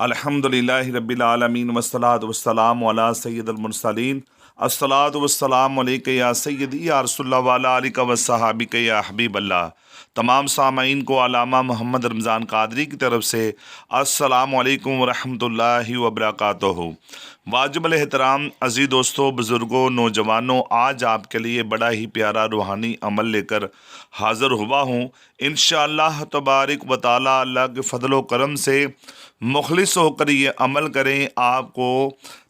अल्हम्दुलिल्लाहि रब्बिल आलमीन वस्सलातु वस्सलामु अला सय्यिदिल मुरसलीन अस्सलातु वस्सलामु अलैका या सय्यदी या रसूलल्लाह व अला आलिका व सहाबिका या हबीबल्लाह। तमाम सामाईन को अल्लामा मोहम्मद रमज़ान कादरी की तरफ से अस्सलामु अलैकुम व रहमतुल्लाहि व बरकातुहू। वाजिबुल एहतराम अज़ीज़ दोस्तों, बुज़ुर्गों, नौजवानों, आज आपके लिए बड़ा ही प्यारा रूहानी अमल लेकर हाज़िर हुआ हूँ। इंशाअल्लाह तबारक व तआला अल्लाह के फ़ज़ल व करम से मुखलिस होकर ये अमल करें। आपको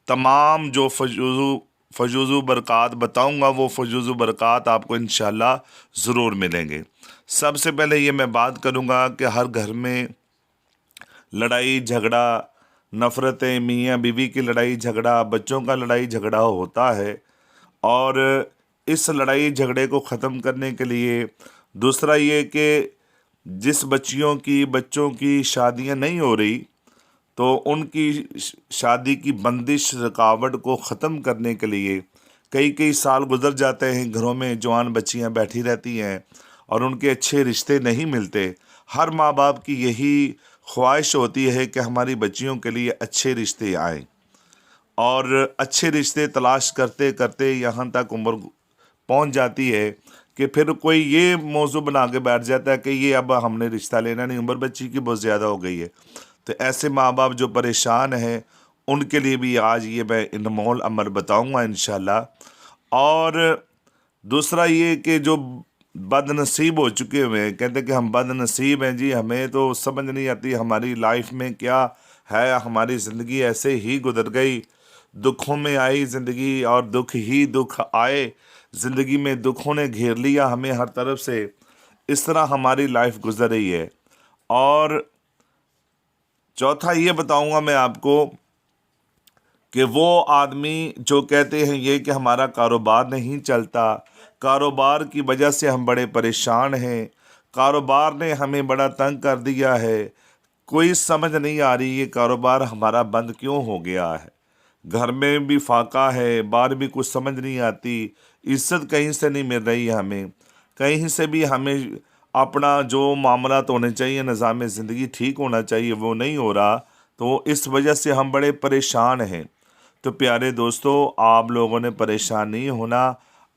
तमाम जो फजूज़ बरक़ात बताऊँगा वो फजूज़ बरक़ात आपको इंशाअल्लाह ज़रूर मिलेंगे। सबसे पहले ये मैं बात करूँगा कि हर घर में लड़ाई झगड़ा, नफ़रतें, मियाँ बीवी की लड़ाई झगड़ा, बच्चों का लड़ाई झगड़ा होता है। और इस लड़ाई झगड़े को ख़त्म करने के लिए दूसरा ये कि जिस बच्चों की शादियां नहीं हो रही, तो उनकी शादी की बंदिश रुकावट को ख़त्म करने के लिए कई साल गुजर जाते हैं, घरों में जवान बच्चियां बैठी रहती हैं और उनके अच्छे रिश्ते नहीं मिलते। हर माँ बाप की यही ख्वाहिश होती है कि हमारी बच्चियों के लिए अच्छे रिश्ते आएँ, और अच्छे रिश्ते तलाश करते करते यहाँ तक उम्र पहुँच जाती है कि फिर कोई ये मौजू बना के बैठ जाता है कि ये अब हमने रिश्ता लेना नहीं, उम्र बच्ची की बहुत ज़्यादा हो गई है। तो ऐसे माँ बाप जो परेशान हैं उनके लिए भी आज ये मैं अनमोल अमल बताऊँगा इंशाअल्लाह। और दूसरा ये कि जो बदनसीब हो चुके हुए हैं, कहते हैं कि हम बदनसीब हैं जी, हमें तो समझ नहीं आती हमारी लाइफ में क्या है, हमारी ज़िंदगी ऐसे ही गुजर गई, दुखों में आई ज़िंदगी और दुख ही दुख आए, ज़िंदगी में दुखों ने घेर लिया हमें हर तरफ से, इस तरह हमारी लाइफ गुजर रही है। और चौथा ये बताऊंगा मैं आपको कि वो आदमी जो कहते हैं ये कि हमारा कारोबार नहीं चलता, कारोबार की वजह से हम बड़े परेशान हैं, कारोबार ने हमें बड़ा तंग कर दिया है, कोई समझ नहीं आ रही ये कारोबार हमारा बंद क्यों हो गया है, घर में भी फाका है, बाहर भी कुछ समझ नहीं आती, इज्जत कहीं से नहीं मिल रही हमें, कहीं से भी हमें अपना जो मामलात होने चाहिए, निज़ाम ज़िंदगी ठीक होना चाहिए, वो नहीं हो रहा, तो इस वजह से हम बड़े परेशान हैं। तो प्यारे दोस्तों, आप लोगों ने परेशान नहीं होना।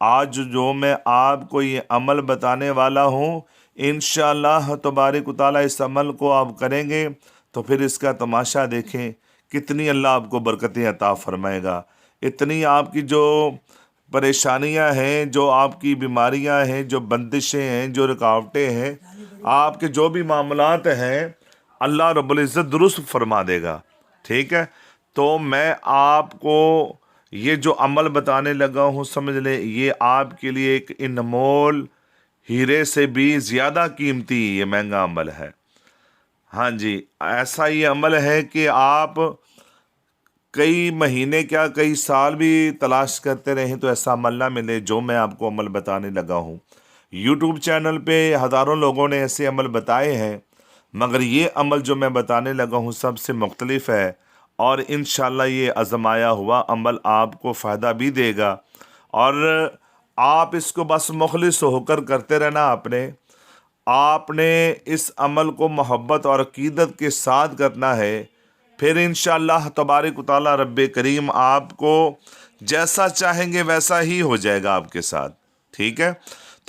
आज जो मैं आपको ये अमल बताने वाला हूँ, इंशाअल्लाह तबारक व तआला इस अमल को आप करेंगे तो फिर इसका तमाशा देखें कितनी अल्लाह आपको बरकतें अता फरमाएगा। इतनी आपकी जो परेशानियां हैं, जो आपकी बीमारियां हैं, जो बंदिशें हैं, जो रुकावटें हैं, आपके जो भी मामलात हैं, अल्लाह रब्बुल इज़्ज़त दुरुस्त फरमा देगा। ठीक है, तो मैं आपको ये जो अमल बताने लगा हूँ, समझ लें ये आपके लिए एक अनमोल हीरे से भी ज़्यादा कीमती ये महंगा अमल है। हाँ जी, ऐसा ये अमल है कि आप कई महीने क्या कई साल भी तलाश करते रहें तो ऐसा अमल ना मिले जो मैं आपको अमल बताने लगा हूँ। यूट्यूब चैनल पे हज़ारों लोगों ने ऐसे अमल बताए हैं, मगर ये अमल जो मैं बताने लगा हूँ सबसे मुख्तलिफ है, और इंशाअल्लाह ये आज़माया हुआ अमल आपको फ़ायदा भी देगा। और आप इसको बस मुखलिस होकर करते रहना। आपने इस अमल को मोहब्बत और अकीदत के साथ करना है, फिर इंशाअल्लाह तबारक व तआला रब्बे करीम आपको जैसा चाहेंगे वैसा ही हो जाएगा आपके साथ। ठीक है,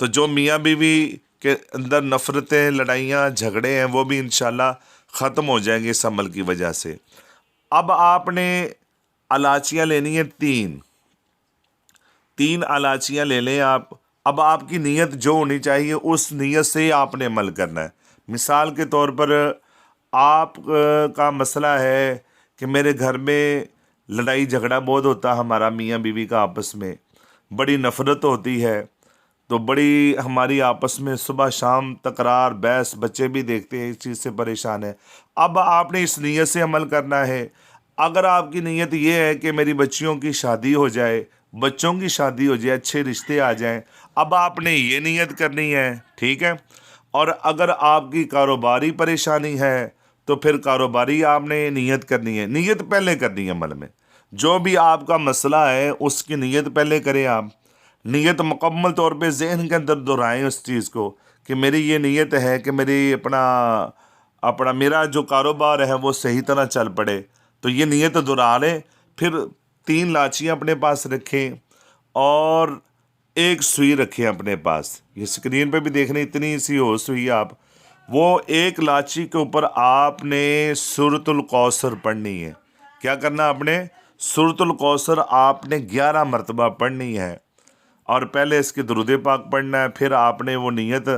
तो जो मियाँ बीवी के अंदर नफ़रतें, लड़ाइयाँ, झगड़े हैं वो भी इंशाअल्लाह ख़त्म हो जाएंगे इस अमल की वजह से। अब आपने इलायचियाँ लेनी है, तीन इलायचियाँ ले लें आप। अब आपकी नीयत जो होनी चाहिए उस नीयत से ही आपने अमल करना है। मिसाल के तौर पर आप का मसला है कि मेरे घर में लड़ाई झगड़ा बहुत होता है, हमारा मियाँ बीवी का आपस में बड़ी नफ़रत होती है, तो बड़ी हमारी आपस में सुबह शाम तकरार बहस, बच्चे भी देखते हैं, इस चीज़ से परेशान है। अब आपने इस नीयत से अमल करना है। अगर आपकी नीयत ये है कि मेरी बच्चियों की शादी हो जाए, बच्चों की शादी हो जाए, अच्छे रिश्ते आ जाएं, अब आपने ये नीयत करनी है। ठीक है, और अगर आपकी कारोबारी परेशानी है तो फिर कारोबारी आपने नीयत करनी है। नीयत पहले करनी है अमल में, जो भी आपका मसला है उसकी नीयत पहले करें आप। नीयत मुकम्मल तौर पे ज़हन के अंदर दोहराएं उस चीज़ को कि मेरी ये नीयत है कि मेरी अपना अपना मेरा जो कारोबार है वो सही तरह चल पड़े। तो ये नीयत दोहरा लें। फिर 3 लाचियाँ अपने पास रखें और एक सुई रखें अपने पास। ये स्क्रीन पे भी देखने इतनी सी हो सुई आप, वो एक लाची के ऊपर आपने सूरतुल कौसर पढ़नी है। क्या करना आपने? सूरतुल कौसर आपने 11 मरतबा पढ़नी है और पहले इसके दुरूद पाक पढ़ना है। फिर आपने वो नीयत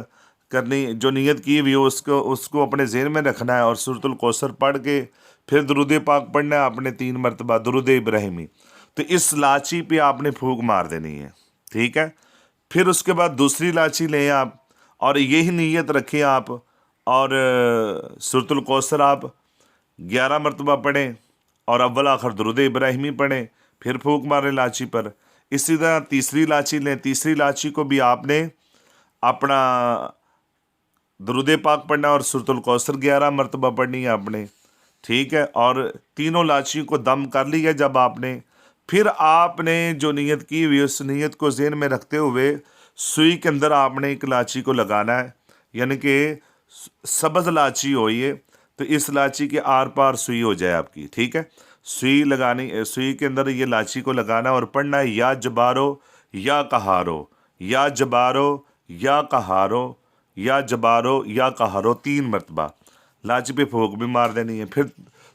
करनी, जो नीयत की हुई हो उसको अपने ज़हन में रखना है और सूरतुल कौसर पढ़ के फिर दुरूद पाक पढ़ना है आपने 3 मरतबा दुरूद इब्राहिमी। तो इस लाची पे आपने फूंक मार देनी है, ठीक है। फिर उसके बाद दूसरी लाची लें आप और यही नीयत रखें आप और सूरतुल कौसर आप 11 मरतबा पढ़ें और अव्वल आखिर दुरूद इब्राहिमी पढ़ें, फिर फूंक मारें लाची पर। इसी तरह तीसरी लाची लें, तीसरी लाची को भी आपने अपना दुरूद पाक पढ़ना और सूरतुल कौसर 11 मरतबा पढ़नी है आपने, ठीक है। और तीनों लाचियों को दम कर लिया जब आपने, फिर आपने जो नीयत की हुई उस नीयत को ज़हन में रखते हुए सुई के अंदर आपने एक लाची को लगाना है, यानी कि सब्ज़ लाची हो ये, तो इस लाची के आर पार सुई हो जाए आपकी, ठीक है। सुई लगानी, सुई के अंदर ये लाची को लगाना और पढ़ना है या जबारो या कहारो, या जबारो या कहारो, या जबारो या कहारो 3 मरतबा। लाची पे फूंक भी मार देनी है। फिर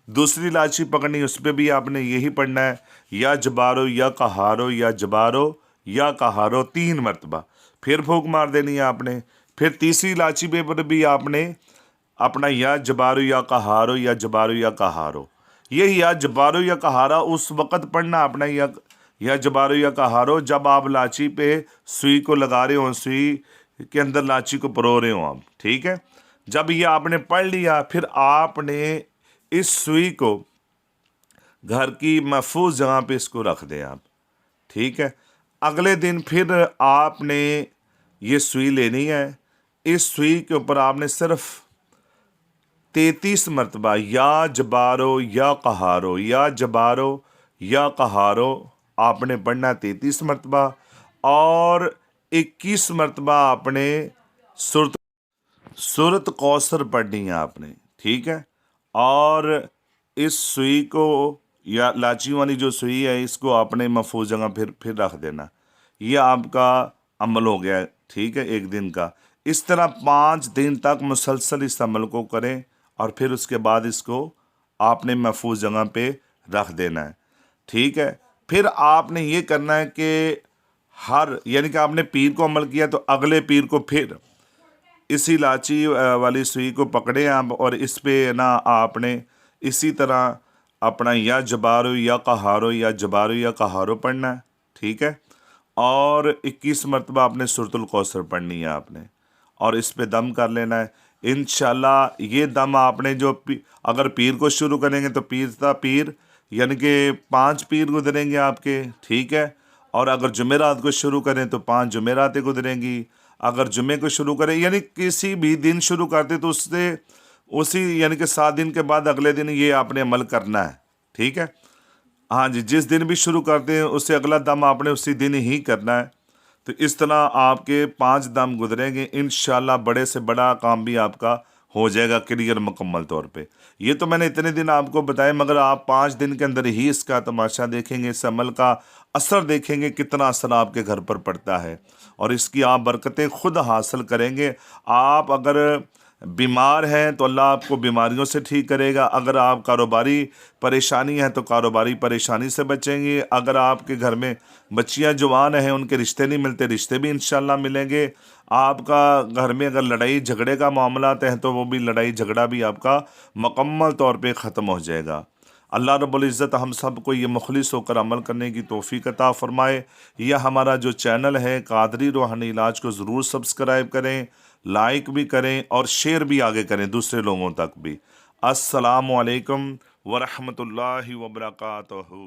दूसरी लाची पकड़नी, उस पर भी आपने यही पढ़ना है या जबारो या कहारो, या जबारो या कहारो 3 मरतबा। फिर फूंक मार देनी है आपने। फिर तीसरी लाची पे पर भी आपने अपना या जबारो या कहारो, या जबारो या कहारो, ये या जबारो या कहारा उस वक़्त पढ़ना अपना या जबारो या कहारो जब आप लाची पे सुई को लगा रहे हो, सुई के अंदर लाची को परो रहे हो आप, ठीक है। जब ये आपने पढ़ लिया फिर आपने इस सुई को घर की महफूज जगह पे इसको रख दें आप, ठीक है। अगले दिन फिर आपने ये सुई लेनी है। इस सुई के ऊपर आपने सिर्फ 33 मरतबा या जबारो या कहारो, या जबारो या कहारो आपने पढ़ना 33 मरतबा और 21 मरतबा आपने सूरत कौसर पढ़नी है आपने, ठीक है। और इस सुई को या लाची वाली जो सुई है इसको आपने महफूज जगह फिर रख देना। ये आपका अमल हो गया, ठीक है, एक दिन का। इस तरह 5 दिन तक मुसलसल इस अमल को करें और फिर उसके बाद इसको आपने महफूज जगह पे रख देना है, ठीक है। फिर आपने ये करना है कि यानी कि आपने पीर को अमल किया तो अगले पीर को फिर इसी लाची वाली सुई को पकड़े आप और इस पे ना आपने इसी तरह अपना या जबारो या कहारो, या जबारो या कहारो पढ़ना है, ठीक है। और 21 मरतबा आपने सूरतुल कौसर पढ़नी है आपने और इस पे दम कर लेना है। इंशाल्लाह ये दम आपने जो अगर पीर को शुरू करेंगे तो पीर यानी कि 5 पीर गुजरेंगे आपके, ठीक है। और अगर जुमेरात को शुरू करें तो 5 जुमेरातें गुजरेंगी। अगर जुमे को शुरू करें यानी किसी भी दिन शुरू करते तो उससे उसी यानी कि 7 दिन के बाद अगले दिन ये आपने अमल करना है, ठीक है। हाँ जी, जिस दिन भी शुरू करते हैं उससे अगला दम आपने उसी दिन ही करना है। तो इस तरह आपके 5 दम गुजरेंगे, इंशाल्लाह बड़े से बड़ा काम भी आपका हो जाएगा क्लियर मुकम्मल तौर पे। ये तो मैंने इतने दिन आपको बताया, मगर आप 5 दिन के अंदर ही इसका तमाशा देखेंगे, इस अमल का असर देखेंगे, कितना असर आपके घर पर पड़ता है और इसकी आप बरकतें खुद हासिल करेंगे। आप अगर बीमार हैं तो अल्लाह आपको बीमारियों से ठीक करेगा। अगर आप कारोबारी परेशानी है तो कारोबारी परेशानी से बचेंगे। अगर आपके घर में बच्चियां जवान हैं, उनके रिश्ते नहीं मिलते, रिश्ते भी इंशाल्लाह मिलेंगे। आपका घर में अगर लड़ाई झगड़े का मामलात हैं तो वो भी लड़ाई झगड़ा भी आपका मुकम्मल तौर पे ख़त्म हो जाएगा। अल्लाह रब्बुल इज़्ज़त हम सब को ये मुखलिस होकर अमल करने की तौफीक अता फ़रमाए। यह हमारा जो चैनल है कादरी रूहानी इलाज को ज़रूर सब्सक्राइब करें, लाइक भी करें और शेयर भी आगे करें दूसरे लोगों तक भी। अस्सलामु अलैकुम वरहमतुल्लाहि वबरकातुहू।